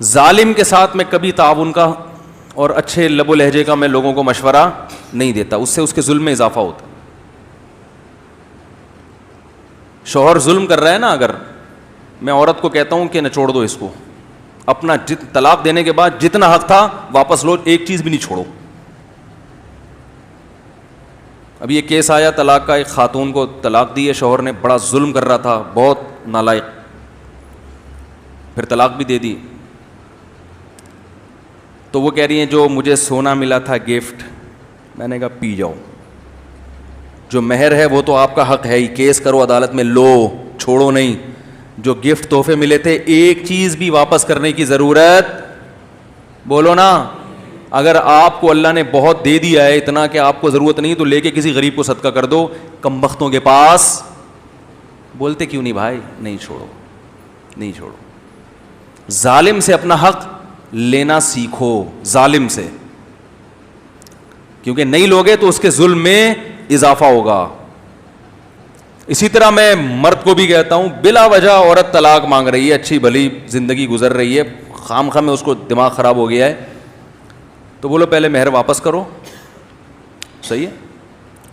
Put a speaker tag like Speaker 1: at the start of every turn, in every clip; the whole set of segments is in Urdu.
Speaker 1: ظالم کے ساتھ میں کبھی تعاون کا اور اچھے لب و لہجے کا میں لوگوں کو مشورہ نہیں دیتا, اس سے اس کے ظلم میں اضافہ ہوتا. شوہر ظلم کر رہا ہے نا, اگر میں عورت کو کہتا ہوں کہ نچوڑ دو اس کو, اپنا طلاق دینے کے بعد جتنا حق تھا واپس لو, ایک چیز بھی نہیں چھوڑو. ابھی یہ کیس آیا طلاق کا, ایک خاتون کو طلاق دی ہے شوہر نے, بڑا ظلم کر رہا تھا, بہت نالائق, پھر طلاق بھی دے دی. تو وہ کہہ رہی ہیں جو مجھے سونا ملا تھا گفٹ, میں نے کہا پی جاؤ, جو مہر ہے وہ تو آپ کا حق ہے ہی, کیس کرو عدالت میں, لو, چھوڑو نہیں. جو گفٹ تحفے ملے تھے ایک چیز بھی واپس کرنے کی ضرورت, بولو نا. اگر آپ کو اللہ نے بہت دے دیا ہے, اتنا کہ آپ کو ضرورت نہیں, تو لے کے کسی غریب کو صدقہ کر دو. کمبختوں کے پاس بولتے کیوں نہیں بھائی, نہیں چھوڑو, نہیں چھوڑو. ظالم سے اپنا حق لینا سیکھو, ظالم سے, کیونکہ نہیں لوگے تو اس کے ظلم میں اضافہ ہوگا. اسی طرح میں مرد کو بھی کہتا ہوں, بلا وجہ عورت طلاق مانگ رہی ہے, اچھی بھلی زندگی گزر رہی ہے, خام خواہ میں اس کو دماغ خراب ہو گیا ہے, تو بولو پہلے مہر واپس کرو, صحیح ہے,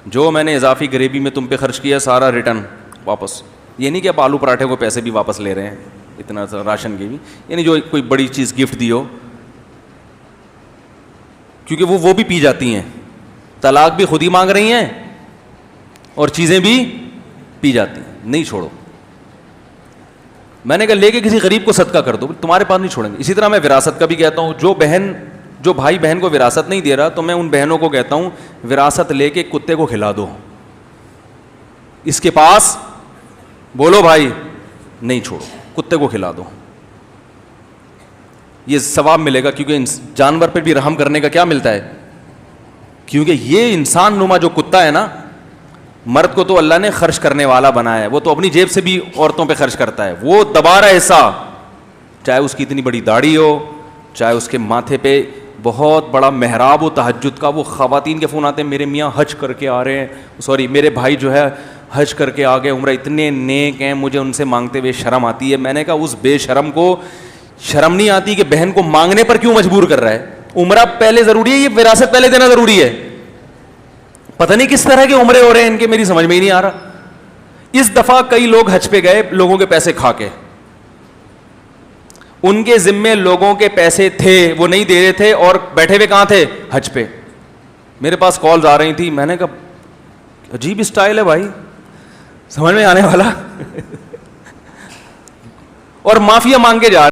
Speaker 1: جو میں نے اضافی گریوی میں تم پہ خرچ کیا سارا ریٹرن واپس. یہ نہیں کہ آپ آلو پراٹھے کو پیسے بھی واپس لے رہے ہیں, اتنا راشن کی بھی, یعنی جو کوئی بڑی چیز گفٹ دی ہو, کیونکہ وہ بھی پی جاتی ہیں, طلاق بھی خود ہی مانگ رہی ہیں اور چیزیں بھی پی جاتی ہیں. نہیں چھوڑو. میں نے کہا لے کے کسی غریب کو صدقہ کر دو, تمہارے پاس نہیں چھوڑیں گے. اسی طرح میں وراثت کا بھی کہتا ہوں, جو بھائی بہن کو وراثت نہیں دے رہا, تو میں ان بہنوں کو کہتا ہوں وراثت لے کے کتے کو کھلا دو, اس کے پاس بولو بھائی نہیں چھوڑو, کتے کو کھلا دو, یہ ثواب ملے گا. کیونکہ جانور پہ بھی رحم کرنے کا کیا ملتا ہے, کیونکہ یہ انسان نما جو کتا ہے نا, مرد کو تو اللہ نے خرچ کرنے والا بنایا ہے, وہ تو اپنی جیب سے بھی عورتوں پہ خرچ کرتا ہے, وہ دبا رہا حصہ, چاہے اس کی اتنی بڑی داڑھی ہو, چاہے اس کے ماتھے پہ بہت بڑا محراب ہو تہجد کا. وہ خواتین کے فون آتے ہیں, میرے میاں حج کر کے آ رہے ہیں, سوری میرے بھائی جو ہے حج کر کے آ گئے, عمرہ, اتنے نیک ہیں, مجھے ان سے مانگتے ہوئے شرم آتی ہے. میں نے کہا اس بے شرم کو شرم نہیں آتی کہ بہن کو مانگنے پر کیوں مجبور کر رہا ہے؟ عمرہ پہلے ضروری ہے, یہ وراثت پہلے دینا ضروری ہے. پتہ نہیں کس طرح کے عمرے ہو رہے ہیں ان کے, میری سمجھ میں ہی نہیں آ رہا. اس دفعہ کئی لوگ حج پہ گئے لوگوں کے پیسے کھا کے, ان کے ذمے لوگوں کے پیسے تھے, وہ نہیں دے رہے تھے, اور بیٹھے ہوئے کہاں تھے, حج پہ. میرے پاس کالز آ رہی تھی, میں نے کہا عجیب اسٹائل ہے بھائی, سمجھ میں آنے والا, اور معافیا مانگ کے جا